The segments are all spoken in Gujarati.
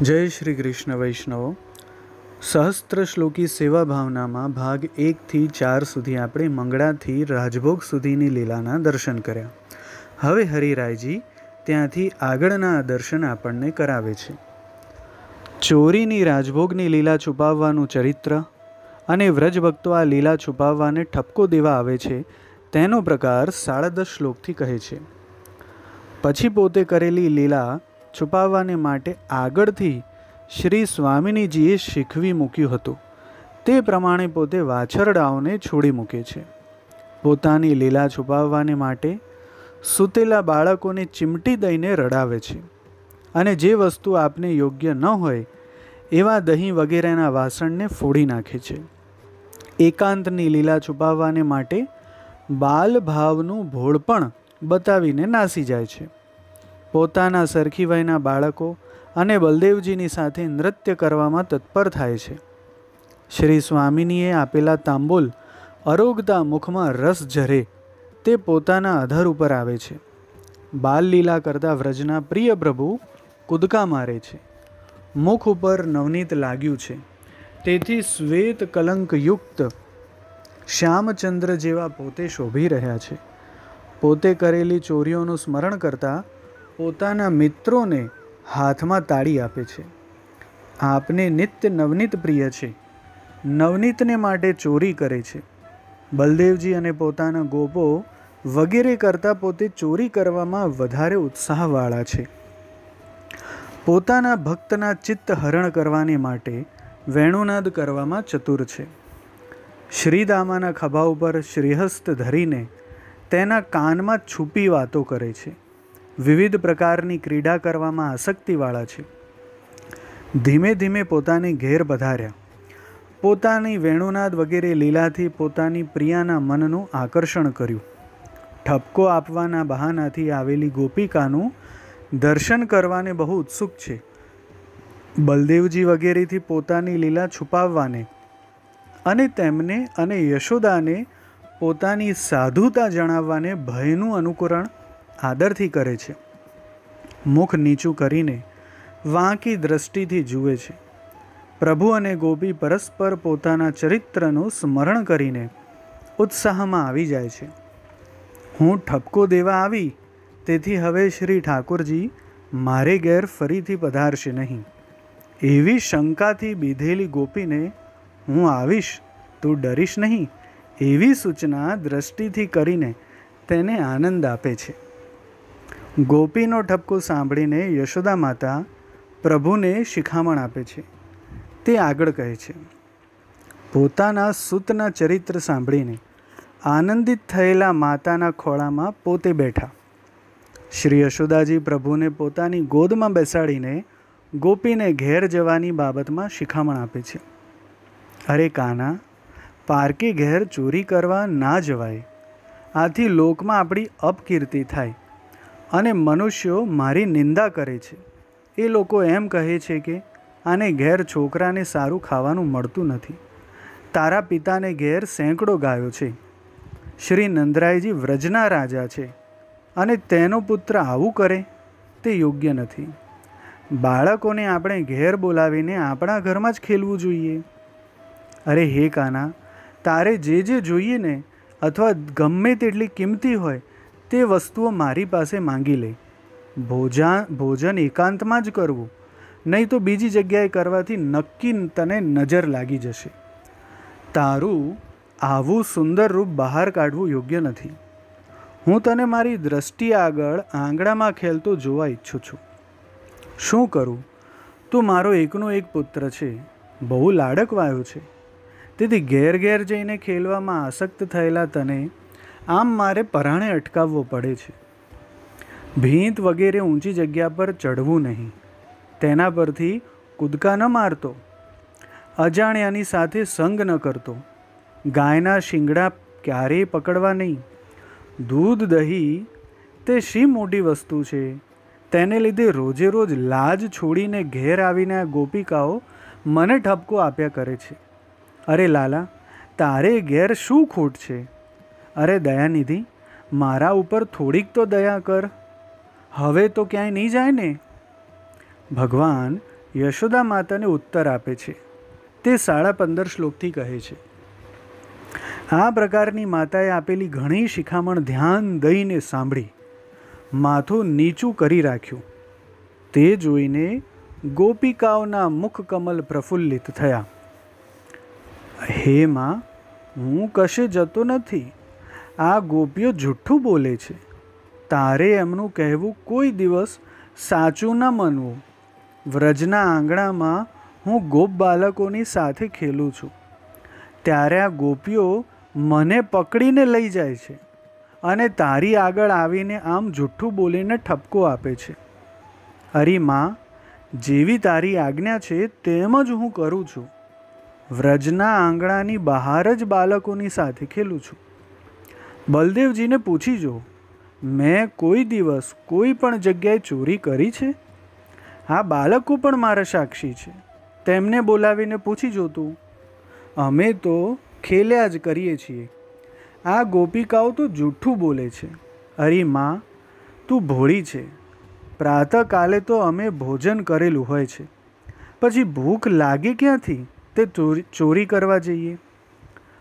જય શ્રી કૃષ્ણ વૈષ્ણવો. સહસ્ત્ર શ્લોકી સેવા ભાવનામાં ભાગ 1 થી 4 સુધી આપણે મંગળાથી રાજભોગ સુધીની લીલાના દર્શન કર્યા. હવે હરિરાયજી ત્યાંથી આગળના દર્શન આપણને કરાવે છે. ચોરીની રાજભોગની લીલા છુપાવવાનું ચરિત્ર અને વ્રજભક્તો આ લીલા છુપાવવાને ઠપકો દેવા આવે છે તેનો પ્રકાર 10.5 શ્લોકથી કહે છે. પછી પોતે કરેલી લીલા છુપાવવાને માટે આગળથી શ્રી સ્વામિનીજીએ શીખવી મૂક્યું હતું તે પ્રમાણે પોતે વાછરડાઓને છોડી મૂકે છે. પોતાની લીલા છુપાવવાને માટે સૂતેલા બાળકોને ચીમટી દઈને રડાવે છે અને જે વસ્તુ આપને યોગ્ય ન હોય એવા દહીં વગેરેના વાસણને ફોડી નાખે છે. એકાંતની લીલા છુપાવવાને માટે બાલ ભાવનું ભોળપણ બતાવીને નાસી જાય છે. પોતાના સરખી વયના બાળકો અને બલદેવજીની સાથે નૃત્ય કરવામાં તત્પર થાય છે. શ્રી સ્વામિનીએ આપેલા તાંબુલ અરોગતા મુખમાં રસ ઝરે તે પોતાના અધર ઉપર આવે છે. બાલ લીલા કરતા વ્રજના પ્રિય પ્રભુ કૂદકા મારે છે. મુખ ઉપર નવનીત લાગ્યું છે તેથી શ્વેત કલંકયુક્ત શ્યામચંદ્ર જેવા પોતે શોભી રહ્યા છે. પોતે કરેલી ચોરીઓનું સ્મરણ કરતા પોતાના મિત્રોને હાથમાં તાળી આપે છે. આપને નિત્ય નવનીત પ્રિય છે. નવનીતને માટે ચોરી કરે છે. બલદેવજી અને પોતાના ગોપો વગેરે કરતાં પોતે ચોરી કરવામાં વધારે ઉત્સાહવાળા છે. પોતાના ભક્તના ચિત્ત હરણ કરવાને માટે વેણુનાદ કરવામાં ચતુર છે. શ્રીદામાના ખભા ઉપર શ્રીહસ્ત ધરીને તેના કાનમાં છુપી વાતો કરે છે. વિવિધ પ્રકારની ક્રીડા કરવામાં આસક્તિવાળા છે. ધીમે ધીમે પોતાની ઘેર પધાર્યા. પોતાની વેણુનાદ વગેરે લીલાથી પોતાની પ્રિયાના મનનું આકર્ષણ કર્યું. ઠપકો આપવાના બહાનાથી આવેલી ગોપિકાનું દર્શન કરવાને બહુ ઉત્સુક છે. બલદેવજી વગેરેથી પોતાની લીલા છુપાવવાને અને તેમને અને યશોદાને પોતાની સાધુતા જણાવવાને ભયનું અનુકરણ આદરથી કરે છે. મુખ નીચું કરીને વાંકી દ્રષ્ટિથી જુએ છે. પ્રભુ અને ગોપી પરસ્પર પોતાના ચરિત્રનું સ્મરણ કરીને ઉત્સાહમાં આવી જાય છે. હું ઠપકો દેવા આવી તેથી હવે શ્રી ઠાકોરજી મારે ઘેર ફરીથી પધારશે નહીં એવી શંકાથી બીધેલી ગોપીને હું આવીશ તું ડરીશ નહીં એવી સૂચના દ્રષ્ટિથી કરીને તેને આનંદ આપે છે. ગોપીનો ઠપકો સાંભળીને યશોદા માતા પ્રભુને શિખામણ આપે છે. તે આગળ કહે છે, પોતાના સૂતના ચરિત્ર સાંભળીને આનંદિત થયેલા માતાના ખોળામાં પોતે બેઠા. શ્રી યશોદાજી પ્રભુને પોતાની ગોદમાં બેસાડીને ગોપીને ઘેર જવાની બાબતમાં શિખામણ આપે છે. અરે કાના, પારકે ઘેર ચોરી કરવા ના જવાય. આથી લોકમાં આપણી અપકીર્તિ થાય અને મનુષ્યો મારી નિંદા કરે છે. એ લોકો એમ કહે છે કે આને ઘેર છોકરાને સારું ખાવાનું મળતું નથી. તારા પિતાને ઘેર સેંકડો ગાયો છે. શ્રી નંદરાયજી વ્રજના રાજા છે અને તેનો પુત્ર આવું કરે તે યોગ્ય નથી. બાળકોને આપણે ઘેર બોલાવીને આપણા ઘરમાં જ ખેલવું જોઈએ. અરે હે કાના, તારે જે જે જોઈએ ને અથવા ગમે તેટલી કિંમતી હોય તે વસ્તુઓ મારી પાસે માંગી લે. ભોજન એકાંતમાં જ કરવું, નહીં તો બીજી જગ્યાએ કરવાથી નક્કી તને નજર લાગી જશે. તારું આવું સુંદર રૂપ બહાર કાઢવું યોગ્ય નથી. હું તને મારી દ્રષ્ટિ આગળ આંગણામાં ખેલતો જોવા ઈચ્છું છું. શું કરું? તું મારો એકનો એક પુત્ર છે, બહુ લાડકવાયો છે. તેથી ઘેર ઘેર જઈને ખેલવામાં આસક્ત થયેલા તને આમ મારે પરાણે અટકાવવો પડે છે. ભીંત વગેરે ઊંચી જગ્યા પર ચઢવું નહીં. તેના પરથી કૂદકા ન મારતો. અજાણ્યાની સાથે સંગ ન કરતો. ગાયના શિંગડા ક્યારેય પકડવા નહીં. દૂધ દહીં તે શી મોટી વસ્તુ છે. તેને લીધે રોજે રોજ લાજ છોડીને ઘેર આવીને આ ગોપિકાઓ મને ઠપકો આપ્યા કરે છે. અરે લાલા, તારે ઘેર શું ખોટ છે? અરે દયાનિધિ, મારા ઉપર થોડીક તો દયા કર. હવે તો ક્યાંય નહીં જાય ને? ભગવાન યશોદા માતાને ઉત્તર આપે છે. તે 15.5 શ્લોકથી કહે છે. આ પ્રકારની માતાએ આપેલી ઘણી શિખામણ ધ્યાન દઈને સાંભળી માથું નીચું કરી રાખ્યું. તે જોઈને ગોપિકાઓના મુખકમલ પ્રફુલ્લિત થયા. હે માં, હું કશે જતો નથી. આ ગોપીઓ જૂઠું બોલે છે. તારે એમનું કહેવું કોઈ દિવસ સાચું ન માનવું. વ્રજના આંગણામાં હું ગોપ બાળકોની સાથે ખેલું છું ત્યારે આ ગોપીઓ મને પકડીને લઈ જાય છે અને તારી આગળ આવીને આમ જૂઠું બોલીને ઠપકો આપે છે. અરે માં, જેવી તારી આજ્ઞા છે તેમ જ હું કરું છું. વ્રજના આંગણાની બહાર જ બાળકોની સાથે ખેલું છું. બલદેવજીને પૂછી જો, મેં કોઈ દિવસ કોઈ પણ જગ્યાએ ચોરી કરી છે? આ બાળકો પણ મારા સાક્ષી છે. તેમને બોલાવીને પૂછી જોતું. અમે તો ખેલ્યા જ કરીએ છીએ. આ ગોપિકાઓ તો જૂઠું બોલે છે. અરે માં, તું ભોળી છે. પ્રાતઃકાલે તો અમે ભોજન કરેલું હોય છે, પછી ભૂખ લાગે ક્યાંથી તે ચોરી કરવા જઈએ?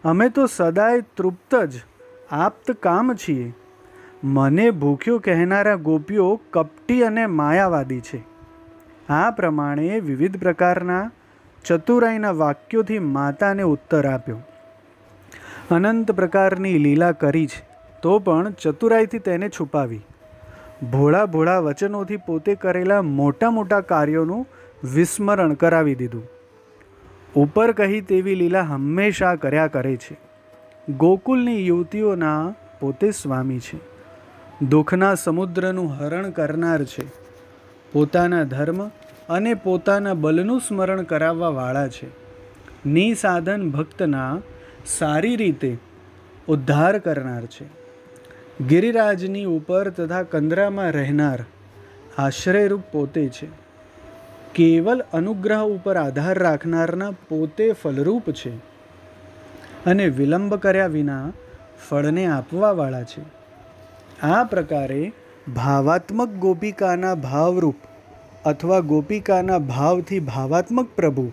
અમે તો સદાય તૃપ્ત જ આપ્ત કામ છીએ. મને ભૂખ્યો કહેનારા ગોપીઓ કપટી અને માયાવાદી છે. આ પ્રમાણે વિવિધ પ્રકારના ચતુરાઈના વાક્યોથી માતાને ઉત્તર આપ્યો. અનંત પ્રકારની લીલા કરી છે તો પણ ચતુરાઈથી તેને છુપાવી. ભોળા ભોળા વચનોથી પોતે કરેલા મોટા મોટા કાર્યોનું વિસ્મરણ કરાવી દીધું. ઉપર કહી તેવી લીલા હંમેશા કર્યા કરે છે. ગોકુલની યુવતીઓના પોતે સ્વામી છે. દુઃખના સમુદ્રનું હરણ કરનાર છે. પોતાના ધર્મ અને પોતાના બલનું સ્મરણ કરાવવા વાળા છે. નિસાધન ભક્તના સારી રીતે ઉદ્ધાર કરનાર છે. ગિરિરાજની ઉપર તથા કંદરામાં રહેનાર આશ્રયરૂપ પોતે છે. કેવલ અનુગ્રહ ઉપર આધાર રાખનારના પોતે ફલરૂપ છે અને વિલંબ કર્યા વિના ફળને આપવાવાળા છે. આ પ્રકારે ભાવાત્મક ગોપિકાના ભાવરૂપ અથવા ગોપિકાના ભાવથી ભાવાત્મક પ્રભુ,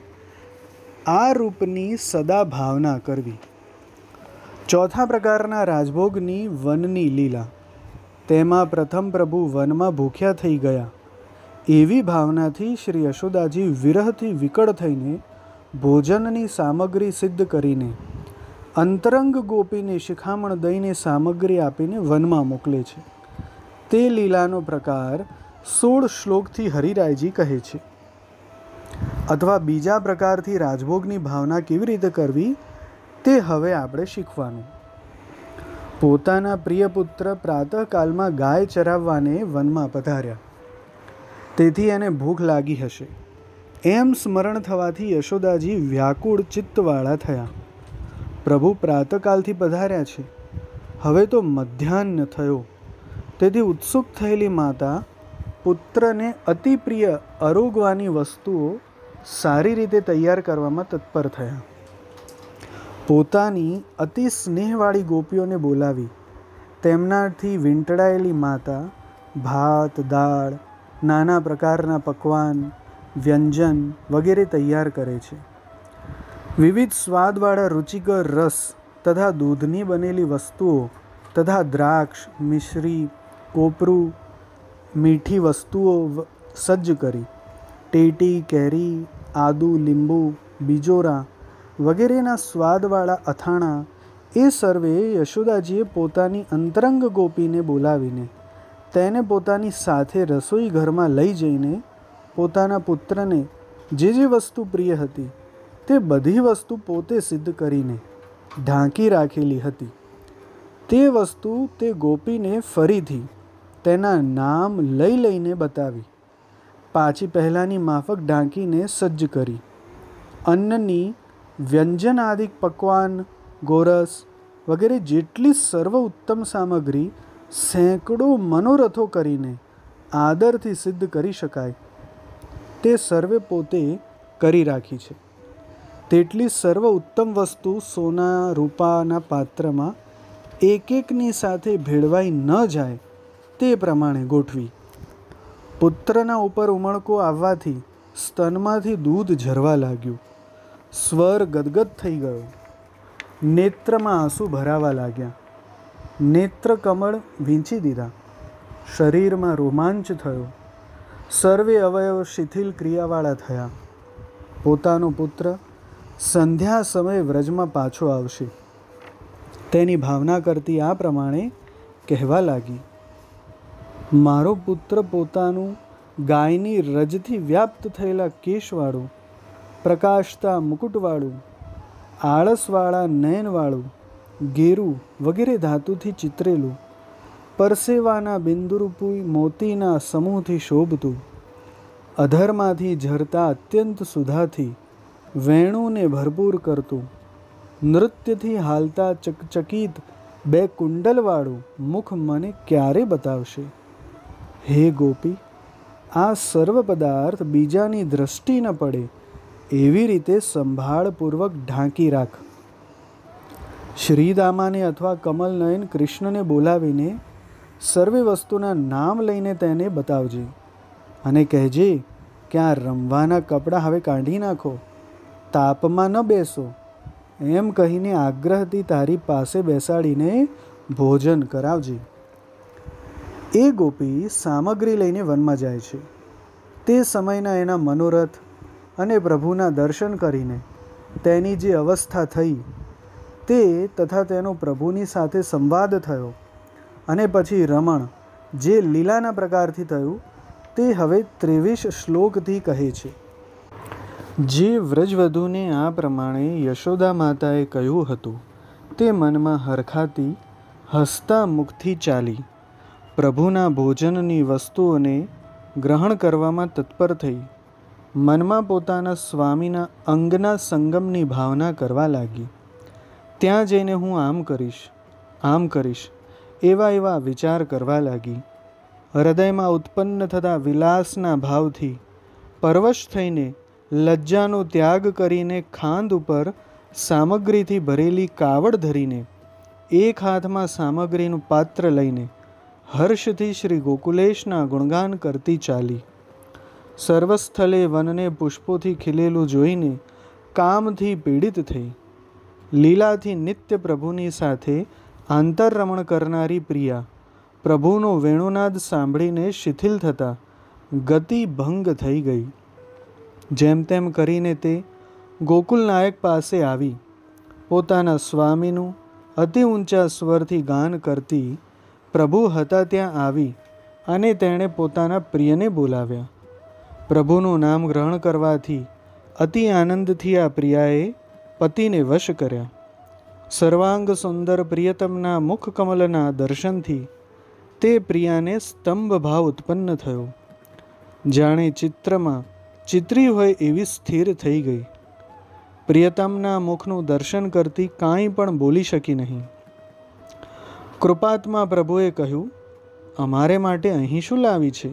આ રૂપની સદા ભાવના કરવી. ચોથા પ્રકારના રાજભોગની વનની લીલા. તેમાં પ્રથમ પ્રભુ વનમાં ભૂખ્યા થઈ ગયા. એવી ભાવનાથી શ્રી યશોદાજી વિરહથી વિકળ થઈને ભોજનની સામગ્રી સિદ્ધ કરીને અંતરંગ ગોપીને શિખામણ દઈને સામગ્રી આપીને વનમાં મોકલે છે. તે લીલાનો પ્રકાર 16 શ્લોકથી હરિરાયજી કહે છે. અથવા બીજા પ્રકારથી રાજભોગની ભાવના કેવી રીતે કરવી તે હવે આપણે શીખવાનું. પોતાના પ્રિય પુત્ર પ્રાતઃકાલમાં ગાય ચરાવવાને વનમાં પધાર્યા. તેથી એને ભૂખ લાગી હશે એમ સ્મરણ થવાથી યશોદાજી વ્યાકુળ ચિત્તવાળા થયા. પ્રભુ પ્રાતઃકાલથી પધાર્યા છે, હવે તો મધ્યાહ્ન થયો. તેથી ઉત્સુક થયેલી માતા પુત્રને અતિ પ્રિય અરોગવાની વસ્તુઓ સારી રીતે તૈયાર કરવામાં તત્પર થયા. પોતાની અતિ સ્નેહવાળી ગોપીઓને બોલાવી તેમનાથી વીંટળાયેલી માતા ભાત, દાળ, નાના પ્રકારના પકવાન, વ્યંજન વગેરે તૈયાર કરે છે. વિવિધ સ્વાદવાળા રુચિકર રસ તથા દૂધની બનેલી વસ્તુઓ તથા દ્રાક્ષ, મિશ્રી, કોપરું, મીઠી વસ્તુઓ સજ્જ કરી ટેટી, કેરી, આદુ, લીંબુ, બીજોરા વગેરેના સ્વાદવાળા અથાણા એ સર્વે યશોદાજીએ પોતાની અંતરંગ ગોપીને બોલાવીને તેને પોતાની સાથે રસોઈ ઘરમાં લઈ જઈને પોતાના પુત્રને જે જે વસ્તુ પ્રિય હતી તે બધી વસ્તુ પોતે સિદ્ધ કરીને ઢાંકી રાખેલી હતી. તે વસ્તુ તે ગોપીને ફરીથી તેના નામ લઈ લઈને બતાવી. પાછી પહેલાંની માફક ઢાંકીને સજ્જ કરી. અન્નની વ્યંજનાદિક પકવાન, ગોરસ વગેરે જેટલી સર્વ ઉત્તમ સામગ્રી સેંકડો મનોરથો કરીને આદરથી સિદ્ધ કરી શકાય તે સર્વે પોતે કરી રાખી છે. તેટલી સર્વ ઉત્તમ વસ્તુ સોના રૂપાના પાત્રમાં એક એકની સાથે ભેળવાઈ ન જાય તે પ્રમાણે ગોઠવી. પુત્રના ઉપર ઉમળકો આવવાથી સ્તનમાંથી દૂધ ઝરવા લાગ્યું, સ્વર ગદગદ થઈ ગયો, નેત્રમાં આંસુ ભરાવા લાગ્યા, નેત્ર કમળ વીંચી દીધા, શરીરમાં રોમાંચ થયો, સર્વે અવયવ શિથિલ ક્રિયાવાળા થયા. પોતાનો પુત્ર સંધ્યા સમયે વ્રજમાં પાછો આવશે તેની ભાવના કરતી આ પ્રમાણે કહેવા લાગી. મારો પુત્ર પોતાનું ગાયની રજથી વ્યાપ્ત થયેલા કેશવાળું, પ્રકાશતા મુકુટવાળું, આળસવાળા નયનવાળું, ગેરું વગેરે ધાતુથી ચિતરેલું, પરસેવાના બિંદુરૂપી મોતીના સમૂહથી શોભતું, અધરમાંથી ઝરતા અત્યંત સુધાથી વેણુને ભરપૂર કરતું, નૃત્યથી હાલતા ચકચકિત બે કુંડલવાળું મુખ મને ક્યારે બતાવશે? હે ગોપી, આ સર્વ પદાર્થ બીજાની દ્રષ્ટિ ન પડે એવી રીતે સંભાળપૂર્વક ઢાંકી રાખ. શ્રીદામાને અથવા કમલનયન કૃષ્ણને બોલાવીને સર્વે વસ્તુના નામ લઈને તેને બતાવજે અને કહેજે કે આ રમવાના કપડાં હવે કાઢી નાખો, તાપમાં ન બેસો, એમ કહીને આગ્રહથી તારી પાસે બેસાડીને ભોજન કરાવજે. એ ગોપી સામગ્રી લઈને વનમાં જાય છે. તે સમયના એના મનોરથ અને પ્રભુના દર્શન કરીને તેની જે અવસ્થા થઈ તે તથા તેનો પ્રભુની સાથે સંવાદ થયો અને પછી રમણ જે લીલાના પ્રકારથી થયું તે હવે 23 શ્લોકથી કહે છે. જે વ્રજવધૂને આ પ્રમાણે યશોદા માતાએ કહ્યું હતું તે મનમાં હરખાતી હસતા મુખથી ચાલી પ્રભુના ભોજનની વસ્તુઓને ગ્રહણ કરવામાં તત્પર થઈ મનમાં પોતાના સ્વામીના અંગના સંગમની ભાવના કરવા લાગી. ત્યાં જઈને હું આમ કરીશ એવા વિચાર કરવા લાગી. હૃદયમાં ઉત્પન્ન થતા વિલાસના ભાવથી પરવશ થઈને લજ્જાનો ત્યાગ કરીને ખાંદ ઉપર સામગ્રીથી ભરેલી કાવડ ધરીને એક હાથમાં સામગ્રીનું પાત્ર લઈને હર્ષથી શ્રી ગોકુલેશના ગુણગાન કરતી ચાલી. સર્વસ્થલે વનને પુષ્પોથી ખીલેલું જોઈને કામથી પીડિત થઈ. લીલાથી નિત્ય પ્રભુની સાથે આંતરરમણ કરનારી પ્રિયા પ્રભુનો વેણુનાદ સાંભળીને શિથિલ થતાં ગતિ ભંગ થઈ ગઈ. જેમ તેમ કરીને તે ગોકુલ નાયક પાસે આવી પોતાના સ્વામીનું અતિ ઊંચા સ્વરથી ગાન કરતી પ્રભુ હતા ત્યાં આવી અને તેણે પોતાના પ્રિયને બોલાવ્યા. પ્રભુનું નામ ગ્રહણ કરવાથી અતિ આનંદથી આ પ્રિયાએ પતિને વશ કર્યા. સર્વાંગ સુંદર પ્રિયતમના મુખ કમલના દર્શનથી તે પ્રિયાને સ્તંભ ભાવ ઉત્પન્ન થયો. જાણે ચિત્રમાં ચિત્રી હોય એવી સ્થિર થઈ ગઈ. પ્રિયતમના મુખનું દર્શન કરતી કાંઈ પણ બોલી શકી નહીં. કૃપાત્મા પ્રભુએ કહ્યું, અમારે માટે અહીં શું લાવી છે?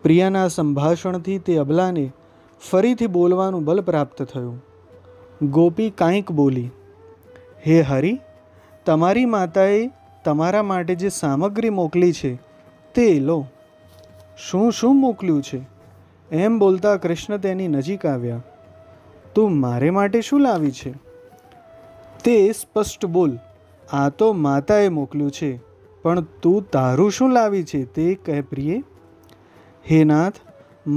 પ્રિયાના સંભાષણથી તે અબલાને ફરીથી બોલવાનું બલ પ્રાપ્ત થયું. ગોપી કાંઈક બોલી, હે હરિ, તમારી માતાએ તમારા માટે જે સામગ્રી મોકલી છે તે લો. શું શું મોકલ્યું છે? એમ બોલતા કૃષ્ણ તેની નજીક આવ્યા. તું મારે માટે શું લાવી છે તે સ્પષ્ટ બોલ. આ તો માતાએ મોકલ્યું છે, પણ તું તારું શું લાવી છે તે કહે પ્રિયે. હે નાથ,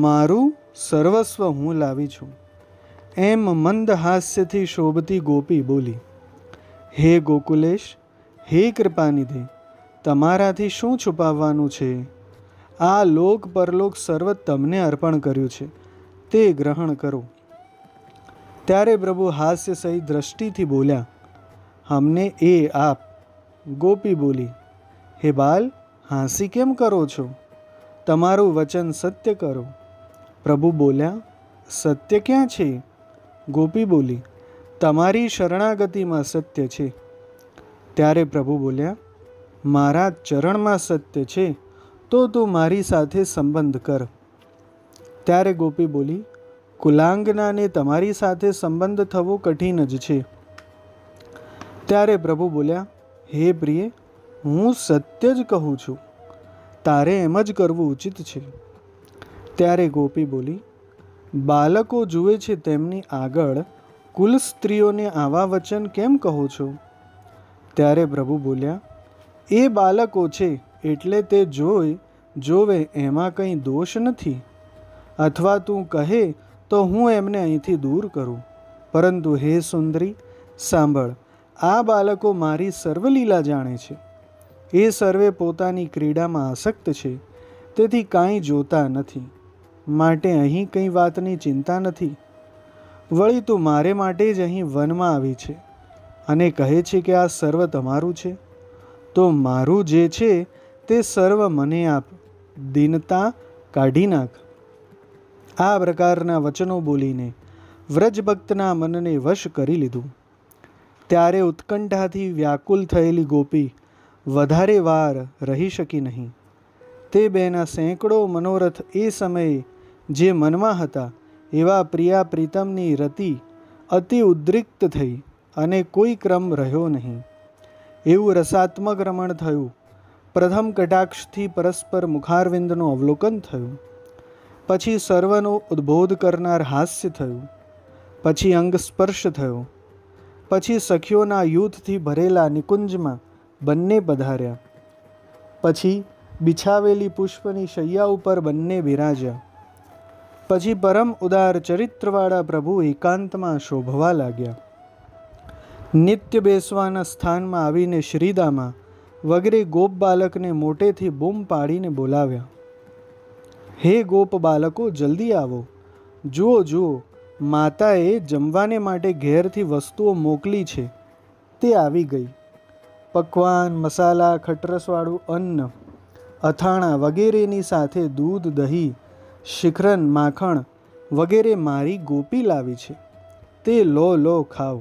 મારું સર્વસ્વ હું લાવી છું. એમ મંદ હાસ્યથી શોભતી ગોપી બોલી. હે ગોકુલેશ, હે કૃપાનિધિ, તમારાથી શું છુપાવવાનું છે? આ લોક પરલોક સર્વ તમને અર્પણ કર્યું છે, તે ગ્રહણ કરો. ત્યારે પ્રભુ હાસ્ય સહિત દ્રષ્ટિથી બોલ્યા, અમને એ આપ. ગોપી બોલી, હે બાલ, હાંસી કેમ કરો છો? તમારું વચન સત્ય કરો. પ્રભુ બોલ્યા, સત્ય ક્યાં છે? ગોપી બોલી, તમારી શરણાગતિમાં સત્ય છે. ત્યારે પ્રભુ બોલ્યા, મારા ચરણમાં સત્ય છે, તો તું મારી સાથે સંબંધ કર. ત્યારે ગોપી બોલી, કુલાંગનાને તમારી સાથે સંબંધ થવો કઠિન જ છે. ત્યારે પ્રભુ બોલ્યા, હે પ્રિય, હું સત્ય જ કહું છું, તારે એમ જ કરવું ઉચિત છે. ત્યારે ગોપી બોલી, બાળકો જુએ છે તેમની આગળ કુલ સ્ત્રીઓને આવા વચન કેમ કહો છો? ત્યારે પ્રભુ બોલ્યા, એ બાળકો છે એટલે તે જોવે એમાં કંઈ દોષ નથી. અથવા તું કહે તો હું એમને અહીંથી દૂર કરું. પરંતુ હે સુંદરી, સાંભળ, આ બાળકો મારી સર્વલીલા જાણે છે. એ સર્વે પોતાની ક્રીડામાં આસક્ત છે, તેથી કાંઈ જોતા નથી. માટે અહીં કંઈ વાતની ચિંતા નથી. વળી તું મારે માટે જ અહીં વનમાં આવી છે અને કહે છે કે આ સર્વ તમારું છે. તો મારું જે છે તે સર્વ મને આપ, દીનતા કાઢી નાખ. આ પ્રકારના વચનો બોલીને વ્રજભક્તના મનને વશ કરી લીધું. ત્યારે ઉત્કંઠાથી વ્યાકુલ થયેલી ગોપી વધારે વાર રહી શકી નહીં. તે બેના સેંકડો મનોરથ એ સમયે જે મનમાં હતા એવા પ્રિયા પ્રીતમની રતિ અતિ ઉદ્રિક્ત થઈ અને કોઈ ક્રમ રહ્યો નહીં. એવું રસાત્મક રમણ થયું. પ્રથમ કટાક્ષથી પરસ્પર મુખારવિંદનું અવલોકન થયું. પછી સર્વનો ઉદ્બોધ કરનાર હાસ્ય થયું. પછી અંગ સ્પર્શ થયો. પછી સખીઓના યુથથી ભરેલા નિકુંજમાં બંને પધાર્યા. પછી બિછાવેલી પુષ્પની શૈયા ઉપર બંને બિરાજ્યા. પછી પરમ ઉદાર ચરિત્રવાળા પ્રભુ એકાંતમાં શોભવા લાગ્યા. નિત્ય બેસવાના સ્થાનમાં આવીને શ્રીદામા વગેરે ગોપ બાલકને મોટેથી બૂમ પાડીને બોલાવ્યા. હે ગોપ બાલકો, જલ્દી આવો. જુઓ, માતાએ જમવાને માટે ઘેરથી વસ્તુઓ મોકલી છે, તે આવી ગઈ. પકવાન, મસાલા, ખટરસવાળું અન્ન, અથાણાં વગેરેની સાથે દૂધ, દહીં, શિખરન, માખણ વગેરે મારી ગોપી લાવી છે. તે લો ખાઓ.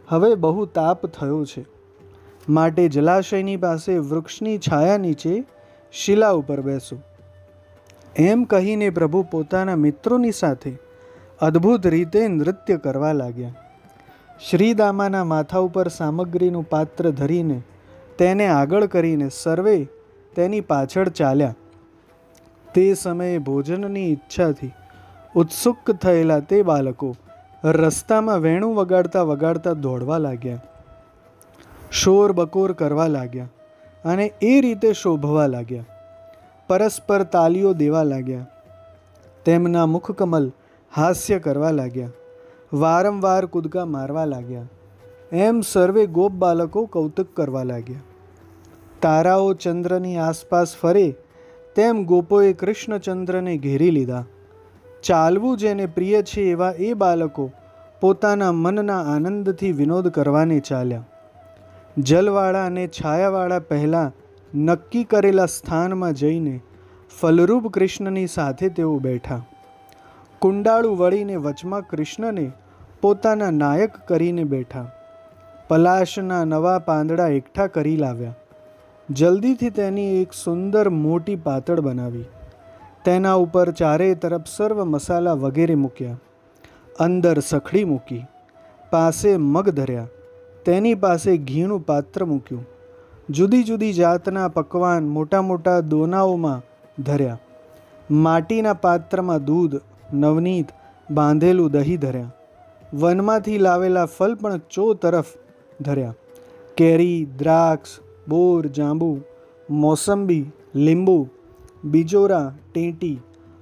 હવે બહુ તાપ થયો છે, માટે જલાશયની પાસે વૃક્ષની છાયા નીચે શિલા ઉપર બેસો. એમ કહીને પ્રભુ પોતાના મિત્રોની સાથે અદ્ભુત રીતે નૃત્ય કરવા લાગ્યા. શ્રીદામાના માથા ઉપર સામગ્રીનું પાત્ર ધરીને તેને આગળ કરીને સર્વે તેની પાછળ ચાલ્યા. તે સમયે ભોજનની ઈચ્છાથી ઉત્સુક થયેલા તે બાળકો રસ્તામાં વેણું વગાડતા દોડવા લાગ્યા, શોર બકોર કરવા લાગ્યા અને એ રીતે શોભવા લાગ્યા. પરસ્પર તાલીઓ દેવા લાગ્યા. તેમના મુખકમલ હાસ્ય કરવા લાગ્યા. વારંવાર કૂદકા મારવા લાગ્યા. એમ સર્વે ગોપ બાળકો કૌતુક કરવા લાગ્યા. તારાઓ ચંદ્રની આસપાસ ફરે તેમ ગોપોએ કૃષ્ણચંદ્રને ઘેરી લીધા. ચાલવું જેને પ્રિય છે એવા એ બાળકો પોતાના મનના આનંદથી વિનોદ કરવાને ચાલ્યા. જલવાળા અને છાયાવાળા પહેલાં નક્કી કરેલા સ્થાનમાં જઈને ફલરૂપ કૃષ્ણની સાથે તેઓ બેઠા. કુંડાળું વળીને વચમાં કૃષ્ણને પોતાના નાયક કરીને બેઠા. પલાશના નવા પાંદડા એકઠા કરી લાવ્યા. જલ્દીથી તેની એક સુંદર મોટી પાતળ બનાવી. તેના ઉપર ચારે તરફ સર્વ મસાલા વગેરે મૂક્યા. અંદર સખડી મૂકી. પાસે મગ ધર્યા. તેની પાસે ઘીનું પાત્ર મૂક્યું. જુદી જુદી જાતના પકવાન મોટા મોટા દોનાઓમાં ધર્યા. માટીના પાત્રમાં દૂધ, નવનીત, બાંધેલું દહીં ધર્યા. વનમાંથી લાવેલા ફલ પણ ચો તરફ ધર્યા. કેરી, દ્રાક્ષ, બોર, જાંબુ, મોસંબી, લીંબુ, બીજોરા, ટેટી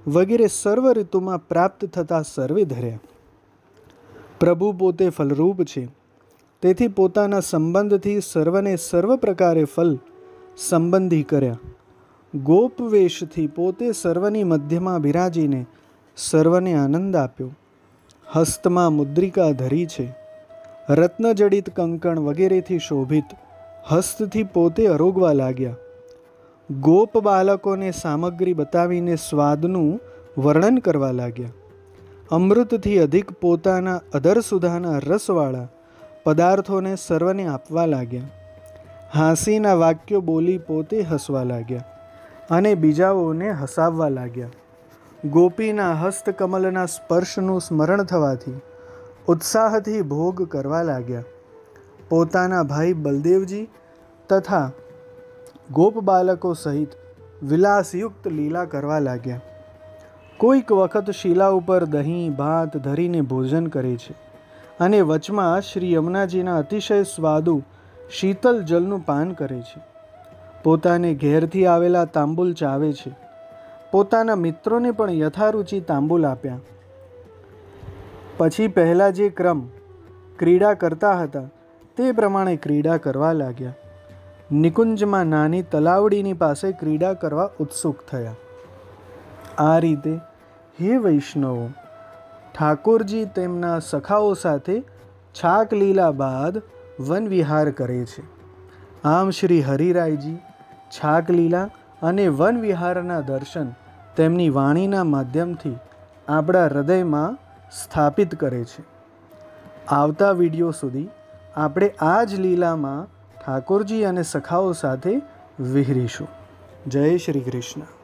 વગેરે સર્વ ઋતુમાં પ્રાપ્ત થતા સર્વે ધર્યા. પ્રભુ પોતે ફલરૂપ છે, તેથી પોતાના સંબંધથી સર્વને સર્વ પ્રકારે ફલ સંબંધી કર્યા. ગોપવેશથી પોતે સર્વની મધ્યમાં બિરાજીને સર્વને આનંદ આપ્યો. હસ્તમાં મુદ્રિકા ધરી છે. રત્નજડિત કંકણ વગેરેથી શોભિત હસ્તથી પોતે અરોગવા લાગ્યા. ગોપ બાળકોને સામગ્રી બતાવીને સ્વાદનું વર્ણન કરવા લાગ્યા. અમૃતથી અધિક પોતાના અધર સુધાના રસવાળા પદાર્થોને સર્વને આપવા લાગ્યા. હાંસીના વાક્યો બોલી પોતે હસવા લાગ્યા અને બીજાઓને હસાવવા લાગ્યા. ગોપીના હસ્તકમલના સ્પર્શનું સ્મરણ થવાથી ઉત્સાહથી ભોગ કરવા લાગ્યા. પોતાના ભાઈ બલદેવજી તથા ગોપ બાળકો સહિત વિલાસયુક્ત લીલા કરવા લાગ્યા. કોઈક વખત શિલા ઉપર દહીં ભાત ધરીને ભોજન કરે છે અને વચમાં શ્રી યમુનાજીના અતિશય સ્વાદુ શીતલ જલનું પાન કરે છે. પોતાને ઘેરથી આવેલા તાંબુલ ચાવે છે. પોતાના મિત્રોને પણ યથારુચિ તાંબુલ આપ્યા. પછી પહેલાં જે ક્રમ ક્રીડા કરતા હતા તે પ્રમાણે ક્રીડા કરવા લાગ્યા. નિકુંજમાં નાની તલાવડીની પાસે ક્રીડા કરવા ઉત્સુક થયા. આ રીતે હે વૈષ્ણવો, ઠાકોરજી તેમના સખાઓ સાથે છાક લીલા બાદ વન વિહાર કરે છે. આમ શ્રી હરિરાયજી છાક લીલા અને વન વિહારના દર્શન તેમની વાણીના માધ્યમથી આપણા હૃદયમાં સ્થાપિત કરે છે. આવતા વિડીયો સુધી આપણે આ જ લીલામાં ઠાકોરજી અને સખાઓ સાથે વિહરીશું. જય શ્રી કૃષ્ણ.